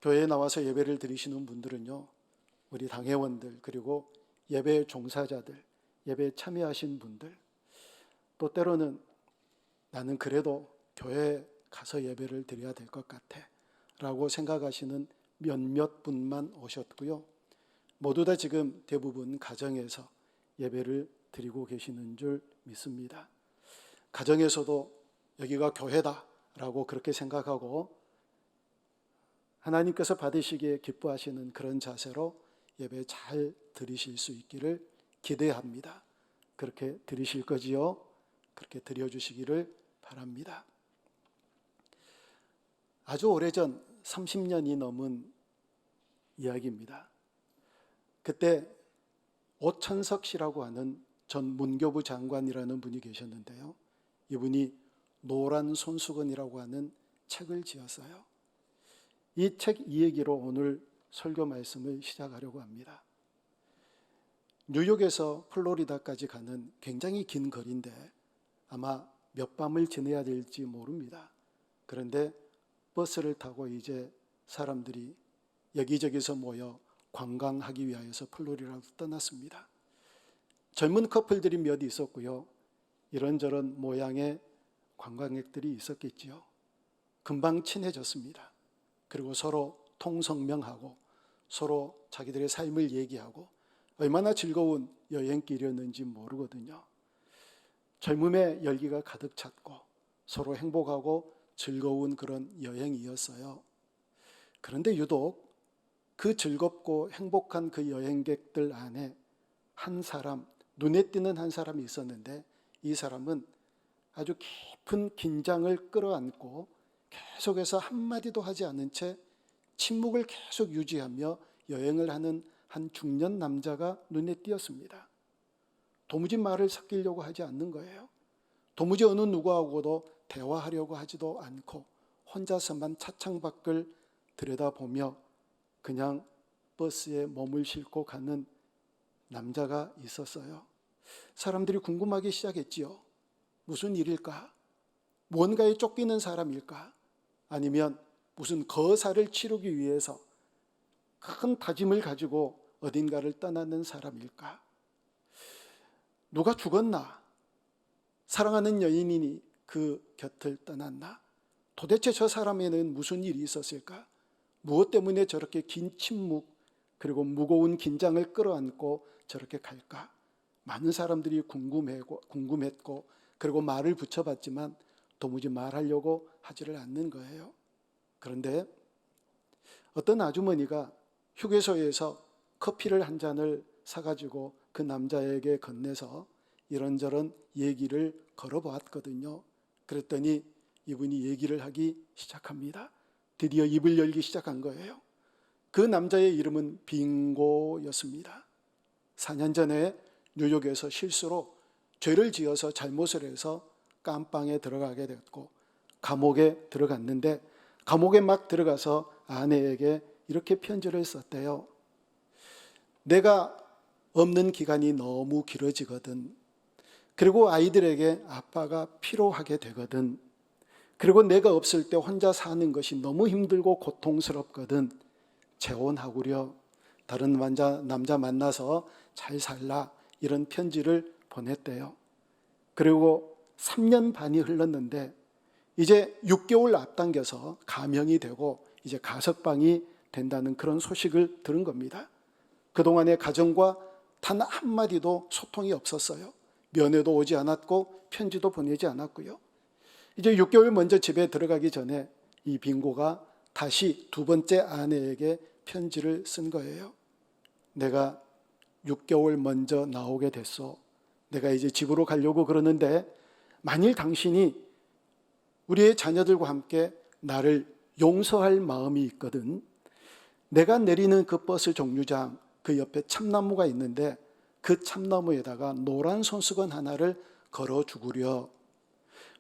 교회에 나와서 예배를 드리시는 분들은요, 우리 당회원들, 그리고 예배 종사자들, 예배에 참여하신 분들, 또 때로는 나는 그래도 교회에 가서 예배를 드려야 될 것 같아 라고 생각하시는 몇몇 분만 오셨고요. 모두 다 지금 대부분 가정에서 예배를 드리고 계시는 줄 믿습니다. 가정에서도 여기가 교회다 라고 그렇게 생각하고 하나님께서 받으시기에 기뻐하시는 그런 자세로 예배 잘 드리실 수 있기를 기대합니다. 그렇게 드리실 거지요? 그렇게 드려주시기를 바랍니다. 아주 오래전 30년이 넘은 이야기입니다. 그때 오천석 씨라고 하는 전 문교부 장관이라는 분이 계셨는데요. 이분이 노란 손수건이라고 하는 책을 지었어요. 이 책 이야기로 오늘 설교 말씀을 시작하려고 합니다. 뉴욕에서 플로리다까지 가는 굉장히 긴 거리인데 아마 몇 밤을 지내야 될지 모릅니다. 그런데 버스를 타고 이제 사람들이 여기저기서 모여 관광하기 위하여서 플로리다로 떠났습니다. 젊은 커플들이 몇 있었고요. 이런저런 모양의 관광객들이 있었겠지요. 금방 친해졌습니다. 그리고 서로 통성명하고 서로 자기들의 삶을 얘기하고 얼마나 즐거운 여행길이었는지 모르거든요. 젊음의 열기가 가득 찼고 서로 행복하고 즐거운 그런 여행이었어요. 그런데 유독 그 즐겁고 행복한 그 여행객들 안에 한 사람, 눈에 띄는 한 사람이 있었는데 이 사람은 아주 깊은 긴장을 끌어안고 계속해서 한마디도 하지 않은 채 침묵을 계속 유지하며 여행을 하는 한 중년 남자가 눈에 띄었습니다. 도무지 말을 섞이려고 하지 않는 거예요. 도무지 어느 누구하고도 대화하려고 하지도 않고 혼자서만 차창 밖을 들여다보며 그냥 버스에 몸을 싣고 가는 남자가 있었어요. 사람들이 궁금하기 시작했지요. 무슨 일일까? 무언가에 쫓기는 사람일까? 아니면 무슨 거사를 치르기 위해서 큰 다짐을 가지고 어딘가를 떠나는 사람일까? 누가 죽었나? 사랑하는 여인이 그 곁을 떠났나? 도대체 저 사람에는 무슨 일이 있었을까? 무엇 때문에 저렇게 긴 침묵 그리고 무거운 긴장을 끌어안고 저렇게 갈까? 많은 사람들이 궁금했고 그리고 말을 붙여봤지만 도무지 말하려고 하지를 않는 거예요. 그런데 어떤 아주머니가 휴게소에서 커피를 한 잔을 사가지고 그 남자에게 건네서 이런저런 얘기를 걸어보았거든요. 그랬더니 이분이 얘기를 하기 시작합니다. 드디어 입을 열기 시작한 거예요. 그 남자의 이름은 빙고였습니다. 4년 전에 뉴욕에서 실수로 죄를 지어서 잘못을 해서 깜빵에 들어가게 됐고 감옥에 들어갔는데 감옥에 막 들어가서 아내에게 이렇게 편지를 썼대요. 내가 없는 기간이 너무 길어지거든. 그리고 아이들에게 아빠가 필요하게 되거든. 그리고 내가 없을 때 혼자 사는 것이 너무 힘들고 고통스럽거든. 재혼하구려. 다른 남자 만나서 잘 살라. 이런 편지를 보냈대요. 그리고 3년 반이 흘렀는데 이제 6개월 앞당겨서 가명이 되고 이제 가석방이 된다는 그런 소식을 들은 겁니다. 그동안의 가정과 단 한마디도 소통이 없었어요. 면회도 오지 않았고 편지도 보내지 않았고요. 이제 6개월 먼저 집에 들어가기 전에 이 빙고가 다시 두 번째 아내에게 편지를 쓴 거예요. 내가 6개월 먼저 나오게 됐어. 내가 이제 집으로 가려고 그러는데 만일 당신이 우리의 자녀들과 함께 나를 용서할 마음이 있거든. 내가 내리는 그 버스 정류장 그 옆에 참나무가 있는데 그 참나무에다가 노란 손수건 하나를 걸어주구려.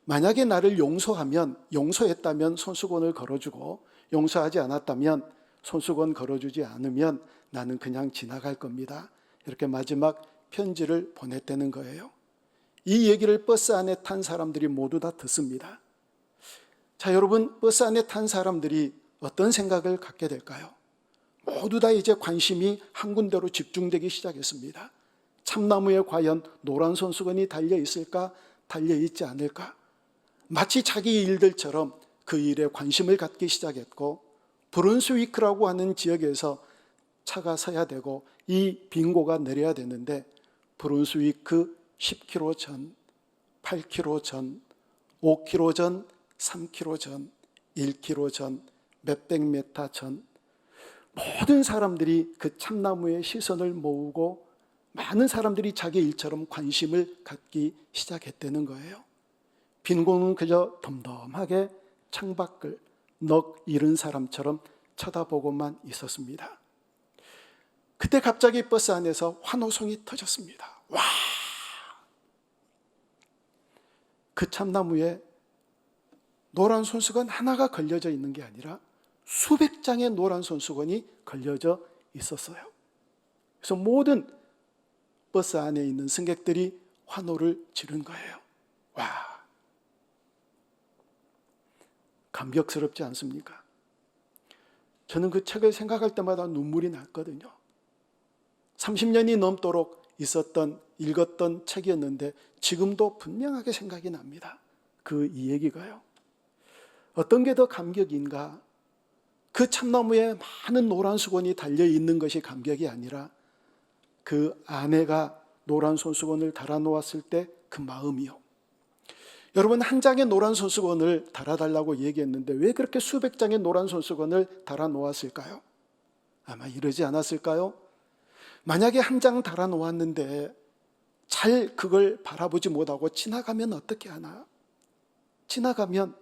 만약에 나를 용서했다면 손수건을 걸어주고 용서하지 않았다면 손수건 걸어주지 않으면 나는 그냥 지나갈 겁니다. 이렇게 마지막 편지를 보냈다는 거예요. 이 얘기를 버스 안에 탄 사람들이 모두 다 듣습니다. 자, 여러분, 버스 안에 탄 사람들이 어떤 생각을 갖게 될까요? 모두 다 이제 관심이 한 군데로 집중되기 시작했습니다. 참나무에 과연 노란 손수건이 달려 있을까, 달려 있지 않을까? 마치 자기 일들처럼 그 일에 관심을 갖기 시작했고, 브룬스위크라고 하는 지역에서 차가 서야 되고 이 빙고가 내려야 되는데, 브룬스위크 10km 전, 8km 전, 5km 전, 3km 전, 1km 전, 몇백 메타 전, 모든 사람들이 그 참나무에 시선을 모으고 많은 사람들이 자기 일처럼 관심을 갖기 시작했다는 거예요. 빈곤은 그저 덤덤하게 창밖을 넋 잃은 사람처럼 쳐다보고만 있었습니다. 그때 갑자기 버스 안에서 환호성이 터졌습니다. 와! 그 참나무에 노란 손수건 하나가 걸려져 있는 게 아니라 수백 장의 노란 손수건이 걸려져 있었어요. 그래서 모든 버스 안에 있는 승객들이 환호를 지른 거예요. 와! 감격스럽지 않습니까? 저는 그 책을 생각할 때마다 눈물이 났거든요. 30년이 넘도록 읽었던 책이었는데 지금도 분명하게 생각이 납니다. 이 얘기가요. 어떤 게 더 감격인가? 그 참나무에 많은 노란 수건이 달려있는 것이 감격이 아니라 그 아내가 노란 손수건을 달아놓았을 때 그 마음이요. 여러분, 한 장의 노란 손수건을 달아달라고 얘기했는데 왜 그렇게 수백 장의 노란 손수건을 달아놓았을까요? 아마 이러지 않았을까요? 만약에 한 장 달아놓았는데 잘 그걸 바라보지 못하고 지나가면 어떻게 하나? 지나가면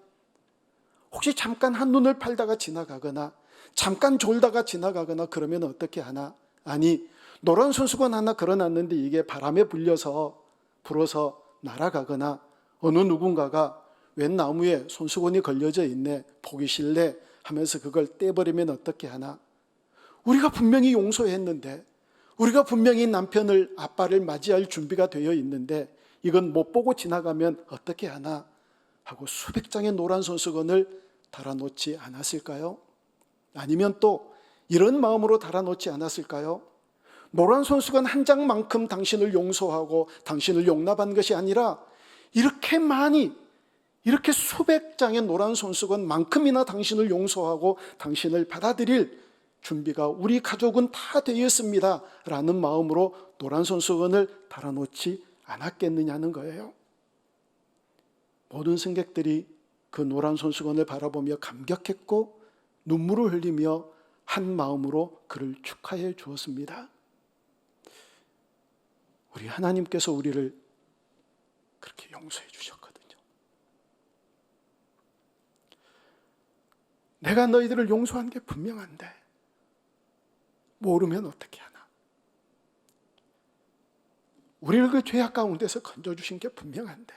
혹시 잠깐 한눈을 팔다가 지나가거나 잠깐 졸다가 지나가거나 그러면 어떻게 하나? 아니, 노란 손수건 하나 걸어놨는데 이게 바람에 불어서 날아가거나 어느 누군가가 웬 나무에 손수건이 걸려져 있네, 보기 싫네 하면서 그걸 떼버리면 어떻게 하나? 우리가 분명히 용서했는데, 우리가 분명히 남편을, 아빠를 맞이할 준비가 되어 있는데 이건 못 보고 지나가면 어떻게 하나 하고 수백 장의 노란 손수건을 달아놓지 않았을까요? 아니면 또 이런 마음으로 달아놓지 않았을까요? 노란 손수건 한 장만큼 당신을 용서하고 당신을 용납한 것이 아니라 이렇게 많이, 이렇게 수백 장의 노란 손수건만큼이나 당신을 용서하고 당신을 받아들일 준비가 우리 가족은 다 되었습니다 라는 마음으로 노란 손수건을 달아놓지 않았겠느냐는 거예요. 모든 승객들이 그 노란 손수건을 바라보며 감격했고 눈물을 흘리며 한 마음으로 그를 축하해 주었습니다. 우리 하나님께서 우리를 그렇게 용서해 주셨거든요. 내가 너희들을 용서한 게 분명한데 모르면 어떻게 하나? 우리를 그 죄악 가운데서 건져주신 게 분명한데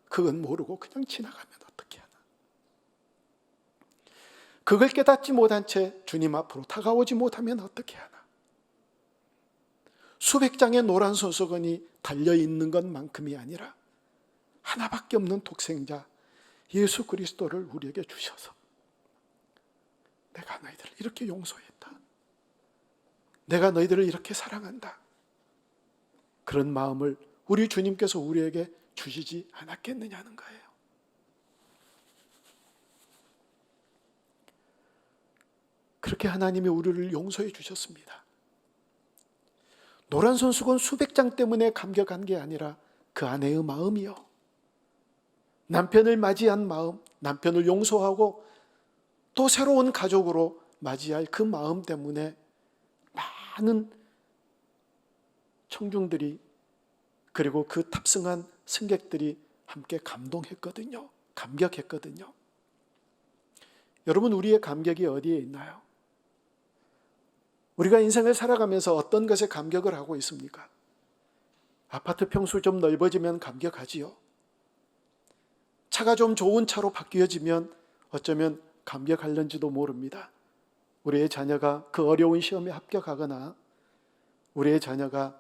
그건 모르고 그냥 지나가면 어떻게 하나? 그걸 깨닫지 못한 채 주님 앞으로 다가오지 못하면 어떻게 하나? 수백 장의 노란 손수건이 달려있는 것만큼이 아니라 하나밖에 없는 독생자 예수 그리스도를 우리에게 주셔서 내가 너희들을 이렇게 용서했다. 내가 너희들을 이렇게 사랑한다. 그런 마음을 우리 주님께서 우리에게 주시지 않았겠느냐는 거예요. 그렇게 하나님이 우리를 용서해 주셨습니다. 노란 손수건 수백 장 때문에 감격한 게 아니라 그 아내의 마음이요. 남편을 맞이한 마음, 남편을 용서하고 또 새로운 가족으로 맞이할 그 마음 때문에 많은 청중들이 그리고 그 탑승한 승객들이 함께 감동했거든요. 감격했거든요. 여러분, 우리의 감격이 어디에 있나요? 우리가 인생을 살아가면서 어떤 것에 감격을 하고 있습니까? 아파트 평수 좀 넓어지면 감격하지요. 차가 좀 좋은 차로 바뀌어지면 어쩌면 감격할는지도 모릅니다. 우리의 자녀가 그 어려운 시험에 합격하거나 우리의 자녀가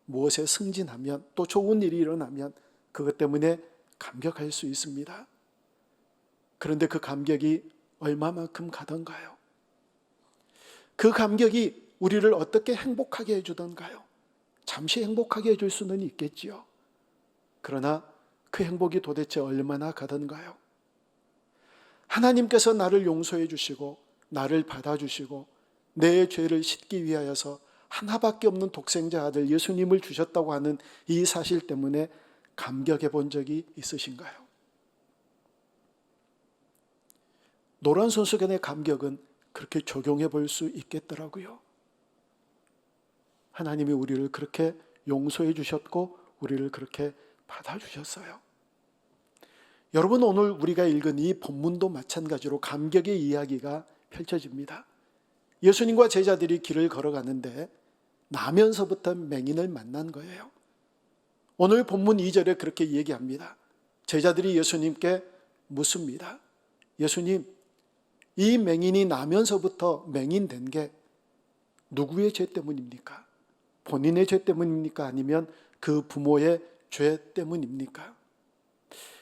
무엇에 승진하면 또 좋은 일이 일어나면 그것 때문에 감격할 수 있습니다. 그런데 그 감격이 얼마만큼 가던가요? 그 감격이 우리를 어떻게 행복하게 해주던가요? 잠시 행복하게 해줄 수는 있겠지요. 그러나 그 행복이 도대체 얼마나 가던가요? 하나님께서 나를 용서해 주시고 나를 받아주시고 내 죄를 씻기 위하여서 하나밖에 없는 독생자 아들 예수님을 주셨다고 하는 이 사실 때문에 감격해 본 적이 있으신가요? 노란손수건의 감격은 그렇게 적용해 볼 수 있겠더라고요. 하나님이 우리를 그렇게 용서해 주셨고 우리를 그렇게 받아주셨어요. 여러분, 오늘 우리가 읽은 이 본문도 마찬가지로 감격의 이야기가 펼쳐집니다. 예수님과 제자들이 길을 걸어가는데 나면서부터 맹인을 만난 거예요. 오늘 본문 2절에 그렇게 얘기합니다. 제자들이 예수님께 묻습니다. 예수님, 이 맹인이 나면서부터 맹인된 게 누구의 죄 때문입니까? 본인의 죄 때문입니까? 아니면 그 부모의 죄 때문입니까?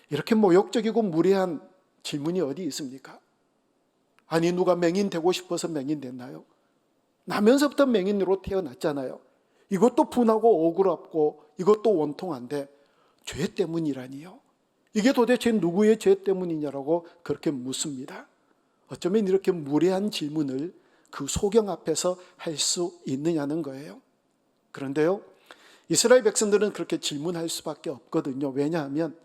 이렇게 모욕적이고 무례한 질문이 어디 있습니까? 아니, 누가 맹인 되고 싶어서 맹인 됐나요? 나면서부터 맹인으로 태어났잖아요. 이것도 분하고 억울하고 이것도 원통한데 죄 때문이라니요? 이게 도대체 누구의 죄 때문이냐라고 그렇게 묻습니다. 어쩌면 이렇게 무례한 질문을 그 소경 앞에서 할 수 있느냐는 거예요. 그런데요, 이스라엘 백성들은 그렇게 질문할 수밖에 없거든요. 왜냐하면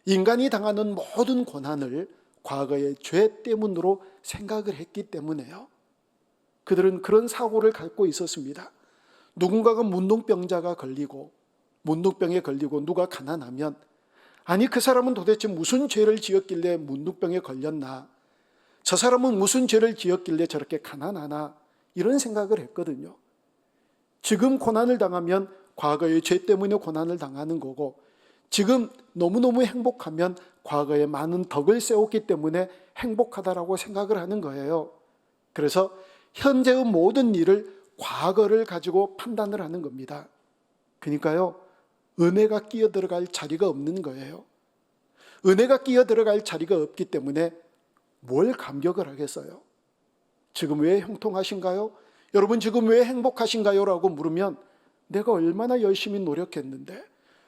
인간이 당하는 모든 고난을 과거의 죄 때문으로 생각을 했기 때문에요. 그들은 그런 사고를 갖고 있었습니다. 누군가가 문둥병자가 걸리고 문둥병에 걸리고 누가 가난하면 아니, 그 사람은 도대체 무슨 죄를 지었길래 문둥병에 걸렸나? 저 사람은 무슨 죄를 지었길래 저렇게 가난하나? 이런 생각을 했거든요. 지금 고난을 당하면 과거의 죄 때문에 고난을 당하는 거고, 지금 너무너무 행복하면 과거에 많은 덕을 세웠기 때문에 행복하다라고 생각을 하는 거예요. 그래서 현재의 모든 일을 과거를 가지고 판단을 하는 겁니다. 그러니까요, 은혜가 끼어들어갈 자리가 없는 거예요. 은혜가 끼어들어갈 자리가 없기 때문에 뭘 감격을 하겠어요? 지금 왜 형통하신가요? 여러분, 지금 왜 행복하신가요? 라고 물으면 내가 얼마나 열심히 노력했는데,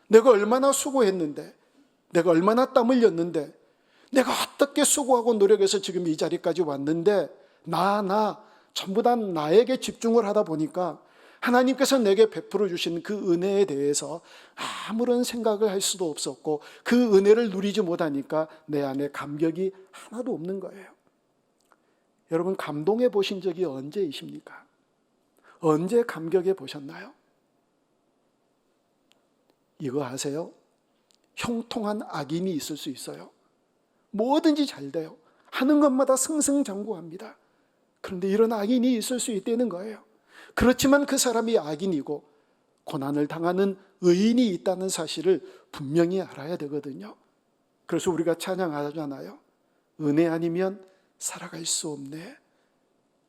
내가 얼마나 수고했는데, 내가 얼마나 땀 흘렸는데, 내가 어떻게 수고하고 노력해서 지금 이 자리까지 왔는데 전부 다 나에게 집중을 하다 보니까 하나님께서 내게 베풀어 주신 그 은혜에 대해서 아무런 생각을 할 수도 없었고 그 은혜를 누리지 못하니까 내 안에 감격이 하나도 없는 거예요. 여러분, 감동해 보신 적이 언제이십니까? 언제 감격해 보셨나요? 이거 아세요? 형통한 악인이 있을 수 있어요. 뭐든지 잘 돼요. 하는 것마다 승승장구합니다. 그런데 이런 악인이 있을 수 있다는 거예요. 그렇지만 그 사람이 악인이고 고난을 당하는 의인이 있다는 사실을 분명히 알아야 되거든요. 그래서 우리가 찬양하잖아요. 은혜 아니면 살아갈 수 없네.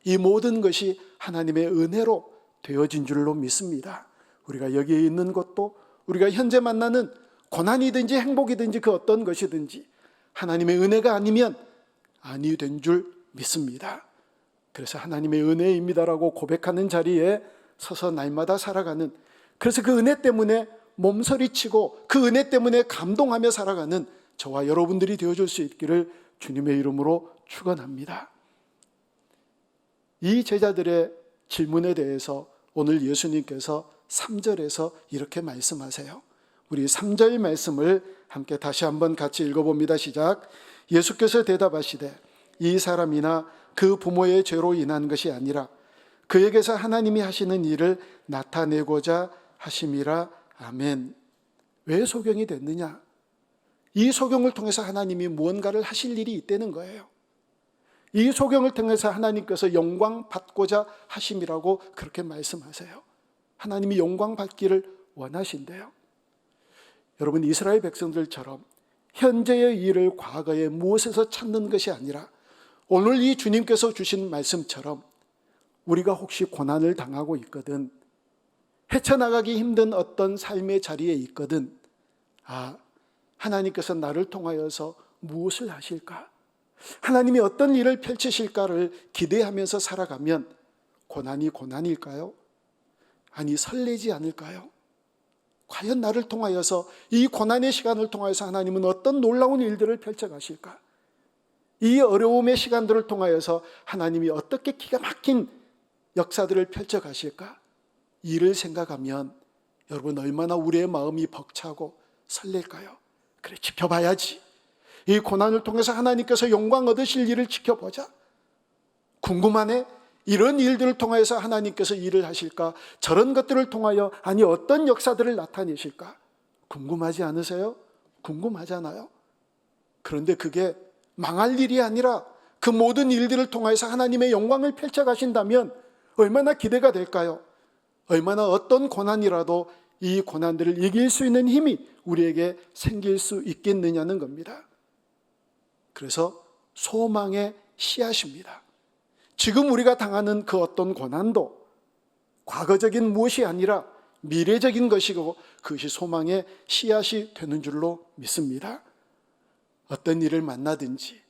이 모든 것이 하나님의 은혜로 되어진 줄로 믿습니다. 우리가 여기에 있는 것도, 우리가 현재 만나는 고난이든지 행복이든지 그 어떤 것이든지 하나님의 은혜가 아니면 아니 된 줄 믿습니다. 그래서 하나님의 은혜입니다라고 고백하는 자리에 서서 날마다 살아가는, 그래서 그 은혜 때문에 몸서리치고 그 은혜 때문에 감동하며 살아가는 저와 여러분들이 되어줄 수 있기를 주님의 이름으로 축원합니다. 이 제자들의 질문에 대해서 오늘 예수님께서 3절에서 이렇게 말씀하세요. 우리 3절 말씀을 함께 다시 한번 같이 읽어봅니다. 시작. 예수께서 대답하시되 이 사람이나 그 부모의 죄로 인한 것이 아니라 그에게서 하나님이 하시는 일을 나타내고자 하심이라. 아멘. 왜 소경이 됐느냐? 이 소경을 통해서 하나님이 무언가를 하실 일이 있다는 거예요. 이 소경을 통해서 하나님께서 영광 받고자 하심이라고 그렇게 말씀하세요. 하나님이 영광 받기를 원하신대요. 여러분, 이스라엘 백성들처럼 현재의 일을 과거에 무엇에서 찾는 것이 아니라 오늘 이 주님께서 주신 말씀처럼 우리가 혹시 고난을 당하고 있거든, 헤쳐나가기 힘든 어떤 삶의 자리에 있거든, 하나님께서 나를 통하여서 무엇을 하실까? 하나님이 어떤 일을 펼치실까를 기대하면서 살아가면 고난이 고난일까요? 아니, 설레지 않을까요? 과연 나를 통하여서, 이 고난의 시간을 통하여서 하나님은 어떤 놀라운 일들을 펼쳐가실까? 이 어려움의 시간들을 통하여서 하나님이 어떻게 기가 막힌 역사들을 펼쳐가실까? 이를 생각하면 여러분, 얼마나 우리의 마음이 벅차고 설렐까요? 그래, 지켜봐야지. 이 고난을 통해서 하나님께서 영광 얻으실 일을 지켜보자. 궁금하네? 이런 일들을 통해서 하나님께서 일을 하실까? 저런 것들을 통하여 아니 어떤 역사들을 나타내실까? 궁금하지 않으세요? 궁금하잖아요. 그런데 그게 망할 일이 아니라 그 모든 일들을 통해서 하나님의 영광을 펼쳐가신다면 얼마나 기대가 될까요? 얼마나 어떤 고난이라도 이 고난들을 이길 수 있는 힘이 우리에게 생길 수 있겠느냐는 겁니다. 그래서 소망의 씨앗입니다. 지금 우리가 당하는 그 어떤 고난도 과거적인 무엇이 아니라 미래적인 것이고 그것이 소망의 씨앗이 되는 줄로 믿습니다. 어떤 일을 만나든지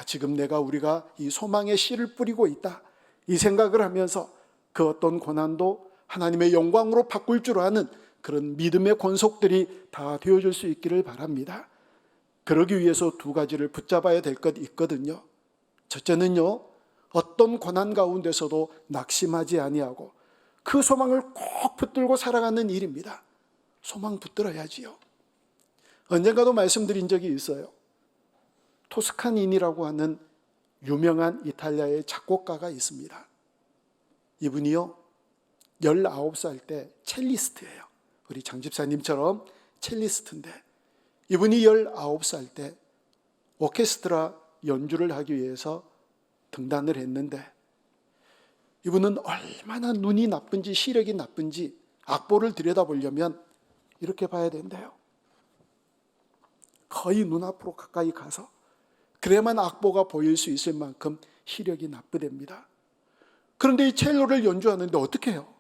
지금 우리가 이 소망의 씨를 뿌리고 있다, 이 생각을 하면서 그 어떤 고난도 하나님의 영광으로 바꿀 줄 아는 그런 믿음의 권속들이 다 되어줄 수 있기를 바랍니다. 그러기 위해서 두 가지를 붙잡아야 될 것 있거든요. 첫째는요, 어떤 고난 가운데서도 낙심하지 아니하고 그 소망을 꼭 붙들고 살아가는 일입니다. 소망 붙들어야지요. 언젠가도 말씀드린 적이 있어요. 토스카니니라고 하는 유명한 이탈리아의 작곡가가 있습니다. 이분이요, 19살 때 첼리스트예요. 우리 장 집사님처럼 첼리스트인데, 이분이 19살 때 오케스트라 연주를 하기 위해서 등단을 했는데, 이분은 얼마나 눈이 나쁜지 시력이 나쁜지 악보를 들여다보려면 이렇게 봐야 된대요. 거의 눈앞으로 가까이 가서 그래야만 악보가 보일 수 있을 만큼 시력이 나쁘답니다. 그런데 이 첼로를 연주하는데 어떻게 해요?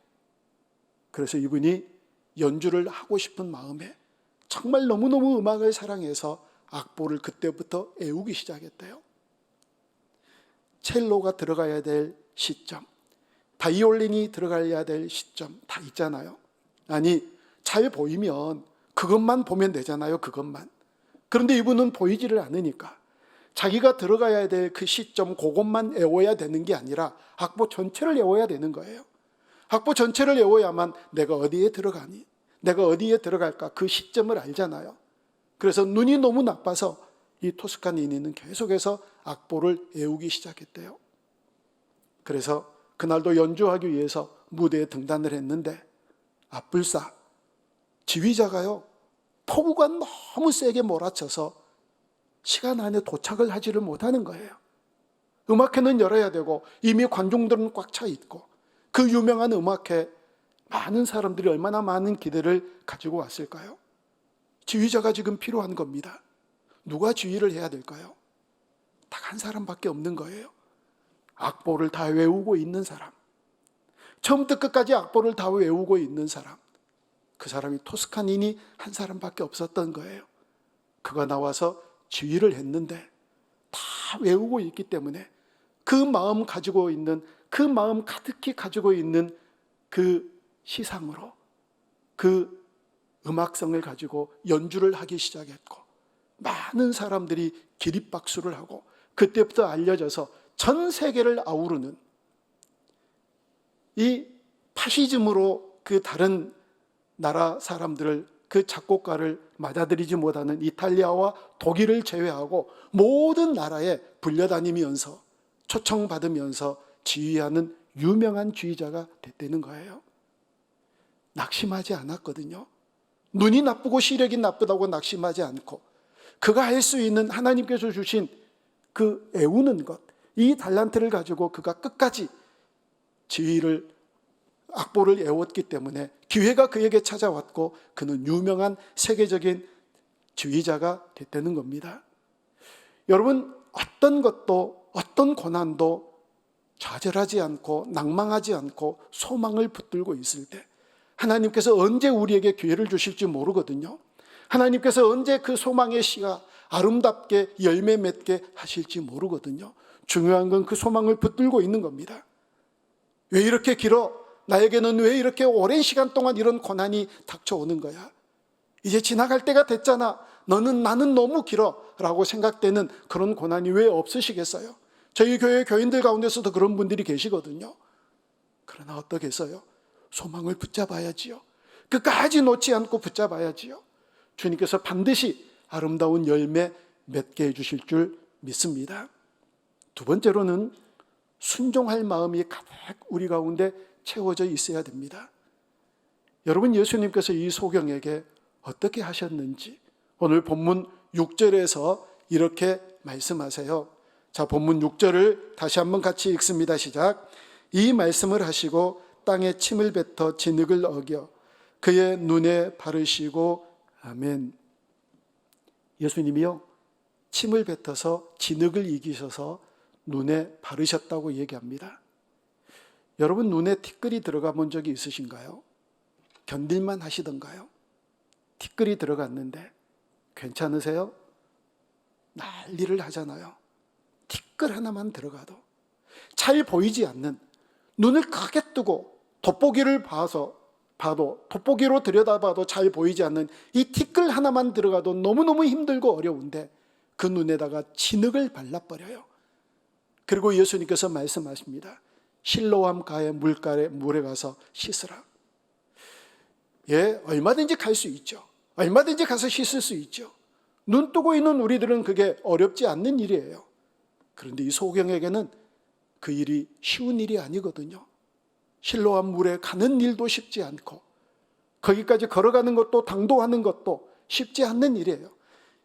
그래서 이분이 연주를 하고 싶은 마음에 정말 너무너무 음악을 사랑해서 악보를 그때부터 애우기 시작했대요. 첼로가 들어가야 될 시점, 바이올린이 들어가야 될 시점 다 있잖아요. 아니, 잘 보이면 그것만 보면 되잖아요. 그것만. 그런데 이분은 보이지를 않으니까 자기가 들어가야 될 그 시점, 그것만 애워야 되는 게 아니라 악보 전체를 애워야 되는 거예요. 악보 전체를 외워야만 내가 어디에 들어가니, 내가 어디에 들어갈까, 그 시점을 알잖아요. 그래서 눈이 너무 나빠서 이 토스카니니는 계속해서 악보를 외우기 시작했대요. 그래서 그날도 연주하기 위해서 무대에 등단을 했는데 앞불사 지휘자가요, 폭우가 너무 세게 몰아쳐서 시간 안에 도착을 하지를 못하는 거예요. 음악회는 열어야 되고 이미 관중들은 꽉 차 있고 그 유명한 음악회, 많은 사람들이 얼마나 많은 기대를 가지고 왔을까요? 지휘자가 지금 필요한 겁니다. 누가 지휘를 해야 될까요? 딱 한 사람밖에 없는 거예요. 악보를 다 외우고 있는 사람, 처음부터 끝까지 악보를 다 외우고 있는 사람, 그 사람이 토스카니니 한 사람밖에 없었던 거예요. 그가 나와서 지휘를 했는데 다 외우고 있기 때문에 그 마음 가지고 있는, 그 마음 가득히 가지고 있는 그 시상으로 그 음악성을 가지고 연주를 하기 시작했고 많은 사람들이 기립박수를 하고 그때부터 알려져서 전 세계를 아우르는, 이 파시즘으로 그 다른 나라 사람들을, 그 작곡가를 맞아들이지 못하는 이탈리아와 독일을 제외하고 모든 나라에 불려다니면서 초청받으면서 지휘하는 유명한 지휘자가 됐다는 거예요. 낙심하지 않았거든요. 눈이 나쁘고 시력이 나쁘다고 낙심하지 않고 그가 할 수 있는 하나님께서 주신 그 애우는 것, 이 달란트를 가지고 그가 끝까지 지휘를, 악보를 애웠기 때문에 기회가 그에게 찾아왔고 그는 유명한 세계적인 지휘자가 됐다는 겁니다. 여러분, 어떤 것도, 어떤 고난도 좌절하지 않고 낭망하지 않고 소망을 붙들고 있을 때 하나님께서 언제 우리에게 기회를 주실지 모르거든요. 하나님께서 언제 그 소망의 씨가 아름답게 열매 맺게 하실지 모르거든요. 중요한 건 그 소망을 붙들고 있는 겁니다. 왜 이렇게 길어? 나에게는 왜 이렇게 오랜 시간 동안 이런 고난이 닥쳐오는 거야? 이제 지나갈 때가 됐잖아. 나는 너무 길어 라고 생각되는 그런 고난이 왜 없으시겠어요? 저희 교회 교인들 가운데서도 그런 분들이 계시거든요. 그러나 어떻겠어요? 소망을 붙잡아야지요. 끝까지 놓지 않고 붙잡아야지요. 주님께서 반드시 아름다운 열매 맺게 해주실 줄 믿습니다. 두 번째로는 순종할 마음이 가득 우리 가운데 채워져 있어야 됩니다. 여러분, 예수님께서 이 소경에게 어떻게 하셨는지 오늘 본문 6절에서 이렇게 말씀하세요. 자, 본문 6절을 다시 한번 같이 읽습니다. 시작. 이 말씀을 하시고 땅에 침을 뱉어 진흙을 어겨 그의 눈에 바르시고. 아멘. 예수님이요, 침을 뱉어서 진흙을 이기셔서 눈에 바르셨다고 얘기합니다. 여러분, 눈에 티끌이 들어가 본 적이 있으신가요? 견딜만 하시던가요? 티끌이 들어갔는데 괜찮으세요? 난리를 하잖아요. 티끌 하나만 들어가도 잘 보이지 않는, 눈을 크게 뜨고 돋보기를 봐도 돋보기로 들여다봐도 잘 보이지 않는 이 티끌 하나만 들어가도 너무너무 힘들고 어려운데 그 눈에다가 진흙을 발라버려요. 그리고 예수님께서 말씀하십니다. 실로암 가의 물에 가서 씻으라. 예, 얼마든지 갈 수 있죠. 얼마든지 가서 씻을 수 있죠. 눈 뜨고 있는 우리들은 그게 어렵지 않는 일이에요. 그런데 이 소경에게는 그 일이 쉬운 일이 아니거든요. 실로암 물에 가는 일도 쉽지 않고 거기까지 걸어가는 것도 당도하는 것도 쉽지 않는 일이에요.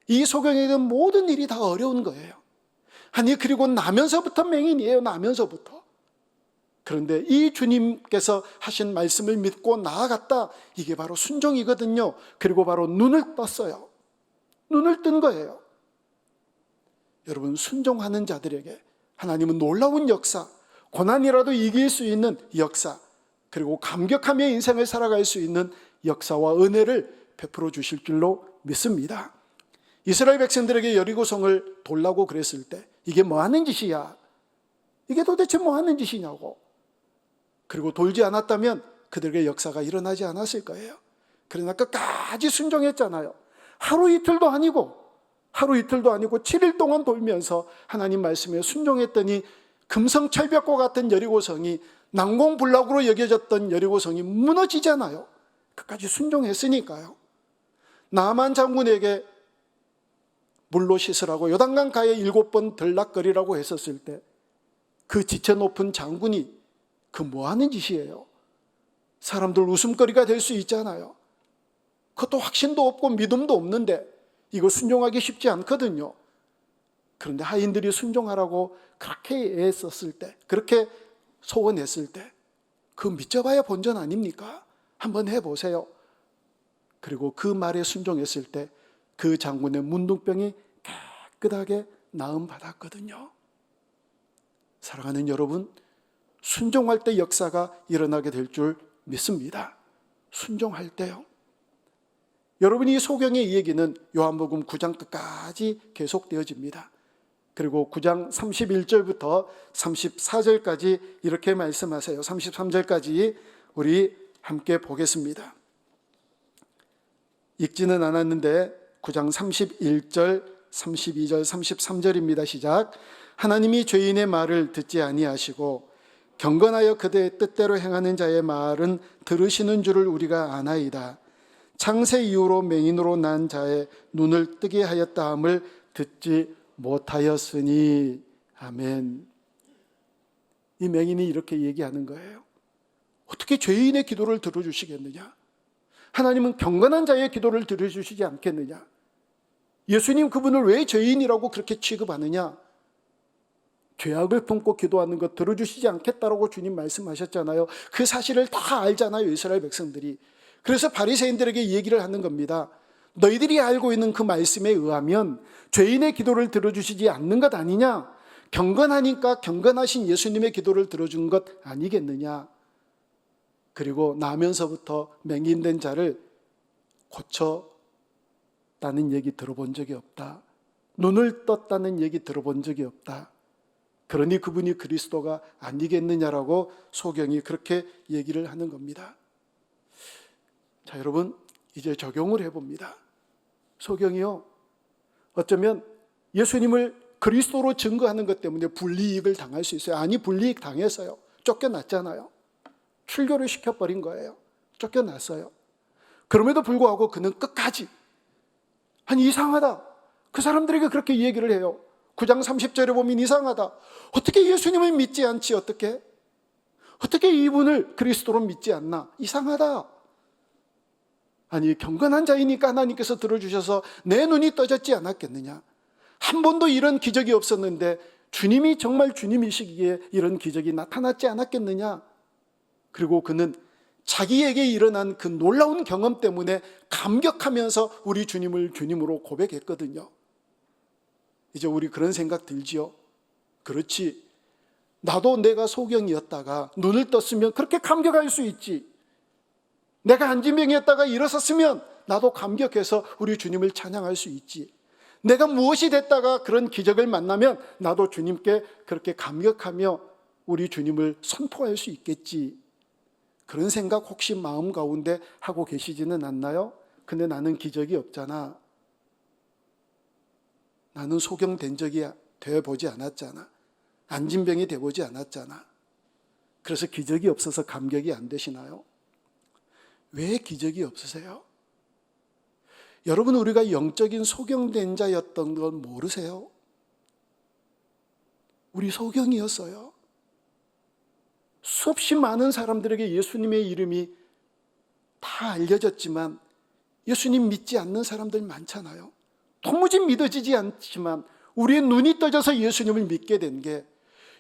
이 소경에게는 모든 일이 다 어려운 거예요. 아니, 그리고 나면서부터 맹인이에요. 나면서부터. 그런데 이 주님께서 하신 말씀을 믿고 나아갔다. 이게 바로 순종이거든요. 그리고 바로 눈을 떴어요. 눈을 뜬 거예요. 여러분, 순종하는 자들에게 하나님은 놀라운 역사, 고난이라도 이길 수 있는 역사, 그리고 감격하며 인생을 살아갈 수 있는 역사와 은혜를 베풀어 주실 줄로 믿습니다. 이스라엘 백성들에게 여리고성을 돌라고 그랬을 때 이게 뭐 하는 짓이야? 이게 도대체 뭐 하는 짓이냐고. 그리고 돌지 않았다면 그들에게 역사가 일어나지 않았을 거예요. 그러나 끝까지 순종했잖아요. 하루 이틀도 아니고 7일 동안 돌면서 하나님 말씀에 순종했더니 금성철벽과 같은 여리고성이, 난공불락으로 여겨졌던 여리고성이 무너지잖아요. 끝까지 순종했으니까요. 나만 장군에게 물로 씻으라고 요단강 가에 7번 들락거리라고 했었을 때 그 지체 높은 장군이 그 뭐 하는 짓이에요? 사람들 웃음거리가 될 수 있잖아요. 그것도 확신도 없고 믿음도 없는데 이거 순종하기 쉽지 않거든요. 그런데 하인들이 순종하라고 그렇게 애썼을 때, 그렇게 소원했을 때 그 믿져봐야 본전 아닙니까? 한번 해보세요. 그리고 그 말에 순종했을 때 그 장군의 문둥병이 깨끗하게 나음받았거든요. 사랑하는 여러분, 순종할 때 역사가 일어나게 될 줄 믿습니다. 순종할 때요. 여러분, 이 소경의 이 얘기는 요한복음 9장 끝까지 계속되어집니다. 그리고 9장 31절부터 34절까지 이렇게 말씀하세요. 33절까지 우리 함께 보겠습니다. 읽지는 않았는데 9장 31절, 32절, 33절입니다. 시작. 하나님이 죄인의 말을 듣지 아니하시고 경건하여 그들의 뜻대로 행하는 자의 말은 들으시는 줄을 우리가 아나이다. 창세 이후로 맹인으로 난 자의 눈을 뜨게 하였다 함을 듣지 못하였으니. 아멘. 이 맹인이 이렇게 얘기하는 거예요. 어떻게 죄인의 기도를 들어주시겠느냐? 하나님은 경건한 자의 기도를 들어주시지 않겠느냐? 예수님 그분을 왜 죄인이라고 그렇게 취급하느냐? 죄악을 품고 기도하는 것 들어주시지 않겠다라고 주님 말씀하셨잖아요. 그 사실을 다 알잖아요, 이스라엘 백성들이. 그래서 바리새인들에게 얘기를 하는 겁니다. 너희들이 알고 있는 그 말씀에 의하면 죄인의 기도를 들어주시지 않는 것 아니냐? 경건하니까 경건하신 예수님의 기도를 들어준 것 아니겠느냐? 그리고 나면서부터 맹인된 자를 고쳤다는 얘기 들어본 적이 없다. 눈을 떴다는 얘기 들어본 적이 없다. 그러니 그분이 그리스도가 아니겠느냐라고 소경이 그렇게 얘기를 하는 겁니다. 자, 여러분, 이제 적용을 해봅니다. 소경이요, 어쩌면 예수님을 그리스도로 증거하는 것 때문에 불이익을 당할 수 있어요. 아니, 불이익 당해서요. 쫓겨났잖아요. 출교를 시켜버린 거예요. 쫓겨났어요. 그럼에도 불구하고 그는 끝까지, 아니, 이상하다. 그 사람들에게 그렇게 얘기를 해요. 9장 30절에 보면 이상하다. 어떻게 예수님을 믿지 않지? 어떻게 이분을 그리스도로 믿지 않나? 이상하다. 아니, 경건한 자이니까 하나님께서 들어주셔서 내 눈이 떠졌지 않았겠느냐? 한 번도 이런 기적이 없었는데 주님이 정말 주님이시기에 이런 기적이 나타났지 않았겠느냐? 그리고 그는 자기에게 일어난 그 놀라운 경험 때문에 감격하면서 우리 주님을 주님으로 고백했거든요. 이제 우리 그런 생각 들지요? 그렇지. 나도 내가 소경이었다가 눈을 떴으면 그렇게 감격할 수 있지. 내가 안진병이었다가 일어섰으면 나도 감격해서 우리 주님을 찬양할 수 있지. 내가 무엇이 됐다가 그런 기적을 만나면 나도 주님께 그렇게 감격하며 우리 주님을 선포할 수 있겠지. 그런 생각 혹시 마음 가운데 하고 계시지는 않나요? 근데 나는 기적이 없잖아. 나는 소경된 적이 되어보지 않았잖아. 안진병이 되어보지 않았잖아. 그래서 기적이 없어서 감격이 안 되시나요? 왜 기적이 없으세요? 여러분, 우리가 영적인 소경된 자였던 건 모르세요? 우리 소경이었어요. 수없이 많은 사람들에게 예수님의 이름이 다 알려졌지만 예수님 믿지 않는 사람들 많잖아요. 도무지 믿어지지 않지만 우리의 눈이 떠져서 예수님을 믿게 된 게,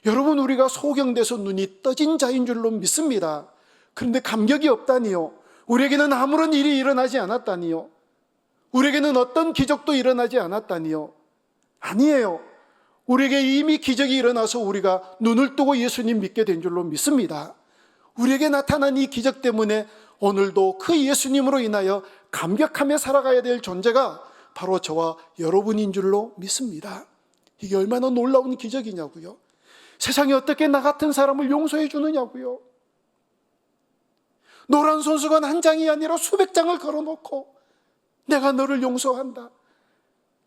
여러분, 우리가 소경돼서 눈이 떠진 자인 줄로 믿습니다. 그런데 감격이 없다니요. 우리에게는 아무런 일이 일어나지 않았다니요. 우리에게는 어떤 기적도 일어나지 않았다니요. 아니에요. 우리에게 이미 기적이 일어나서 우리가 눈을 뜨고 예수님 믿게 된 줄로 믿습니다. 우리에게 나타난 이 기적 때문에 오늘도 그 예수님으로 인하여 감격하며 살아가야 될 존재가 바로 저와 여러분인 줄로 믿습니다. 이게 얼마나 놀라운 기적이냐고요. 세상에 어떻게 나 같은 사람을 용서해 주느냐고요. 노란 손수건 한 장이 아니라 수백 장을 걸어놓고 내가 너를 용서한다.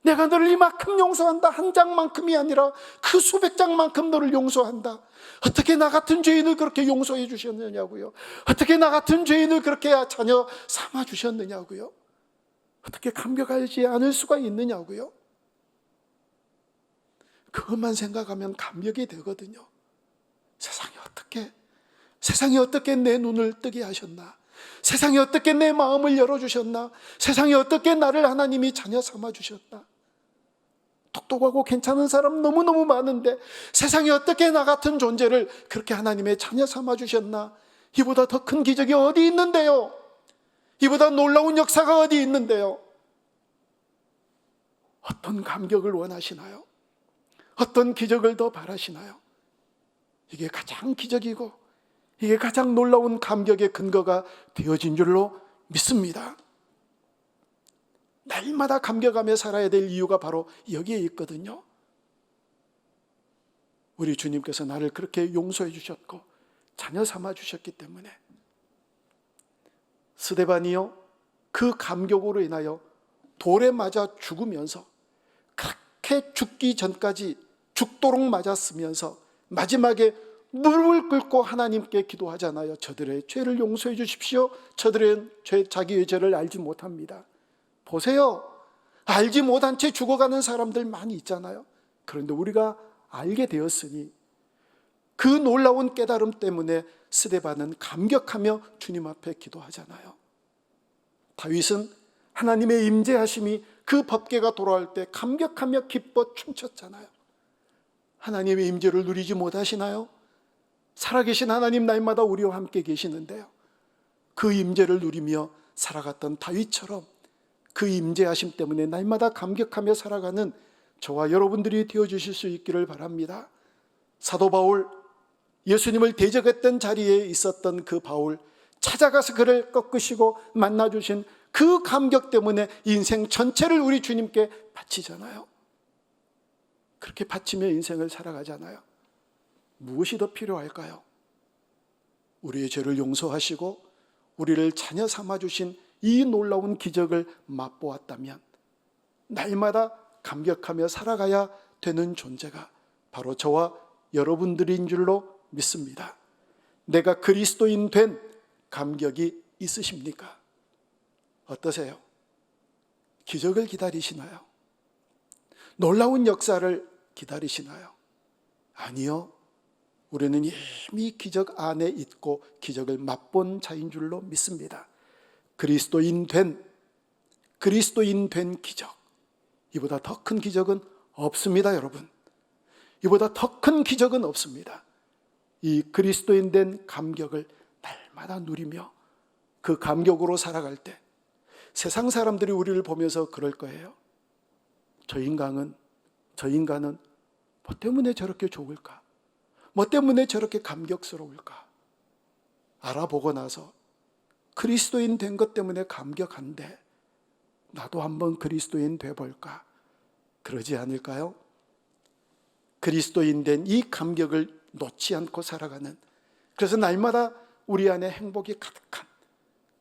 내가 너를 이만큼 용서한다. 한 장만큼이 아니라 그 수백 장만큼 너를 용서한다. 어떻게 나 같은 죄인을 그렇게 용서해 주셨느냐고요. 어떻게 나 같은 죄인을 그렇게 자녀 삼아 주셨느냐고요. 어떻게 감격하지 않을 수가 있느냐고요. 그것만 생각하면 감격이 되거든요. 세상이 어떻게 내 눈을 뜨게 하셨나? 세상이 어떻게 내 마음을 열어주셨나? 세상이 어떻게 나를 하나님이 자녀 삼아주셨나? 똑똑하고 괜찮은 사람 너무너무 많은데 세상에 어떻게 나 같은 존재를 그렇게 하나님의 자녀 삼아주셨나? 이보다 더 큰 기적이 어디 있는데요? 이보다 놀라운 역사가 어디 있는데요? 어떤 감격을 원하시나요? 어떤 기적을 더 바라시나요? 이게 가장 기적이고 이게 가장 놀라운 감격의 근거가 되어진 줄로 믿습니다. 날마다 감격하며 살아야 될 이유가 바로 여기에 있거든요. 우리 주님께서 나를 그렇게 용서해 주셨고 자녀 삼아 주셨기 때문에. 스데반이요, 그 감격으로 인하여 돌에 맞아 죽으면서 그렇게 죽기 전까지 죽도록 맞았으면서 마지막에 무릎을 꿇고 하나님께 기도하잖아요. 저들의 죄를 용서해 주십시오. 저들의 자기의 죄를 알지 못합니다. 보세요. 알지 못한 채 죽어가는 사람들 많이 있잖아요. 그런데 우리가 알게 되었으니 그 놀라운 깨달음 때문에 스데반은 감격하며 주님 앞에 기도하잖아요. 다윗은 하나님의 임재하심이 그 법궤가 돌아올 때 감격하며 기뻐 춤췄잖아요. 하나님의 임재를 누리지 못하시나요? 살아계신 하나님 날마다 우리와 함께 계시는데요. 그 임재를 누리며 살아갔던 다윗처럼 그 임재하심 때문에 날마다 감격하며 살아가는 저와 여러분들이 되어주실 수 있기를 바랍니다. 사도 바울, 예수님을 대적했던 자리에 있었던 그 바울, 찾아가서 그를 꺾으시고 만나주신 그 감격 때문에 인생 전체를 우리 주님께 바치잖아요. 그렇게 바치며 인생을 살아가잖아요. 무엇이 더 필요할까요? 우리의 죄를 용서하시고 우리를 자녀 삼아주신 이 놀라운 기적을 맛보았다면 날마다 감격하며 살아가야 되는 존재가 바로 저와 여러분들인 줄로 믿습니다. 내가 그리스도인 된 감격이 있으십니까? 어떠세요? 기적을 기다리시나요? 놀라운 역사를 기다리시나요? 아니요. 우리는 이미 기적 안에 있고 기적을 맛본 자인 줄로 믿습니다. 그리스도인 된 기적. 이보다 더 큰 기적은 없습니다, 여러분. 이보다 더 큰 기적은 없습니다. 이 그리스도인 된 감격을 날마다 누리며 그 감격으로 살아갈 때 세상 사람들이 우리를 보면서 그럴 거예요. 저 인간은 뭐 때문에 저렇게 좋을까? 뭐 때문에 저렇게 감격스러울까? 알아보고 나서 그리스도인 된 것 때문에 감격한데 나도 한번 그리스도인 돼볼까? 그러지 않을까요? 그리스도인 된 이 감격을 놓지 않고 살아가는, 그래서 날마다 우리 안에 행복이 가득한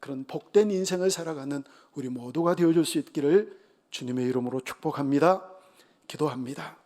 그런 복된 인생을 살아가는 우리 모두가 되어줄 수 있기를 주님의 이름으로 축복합니다. 기도합니다.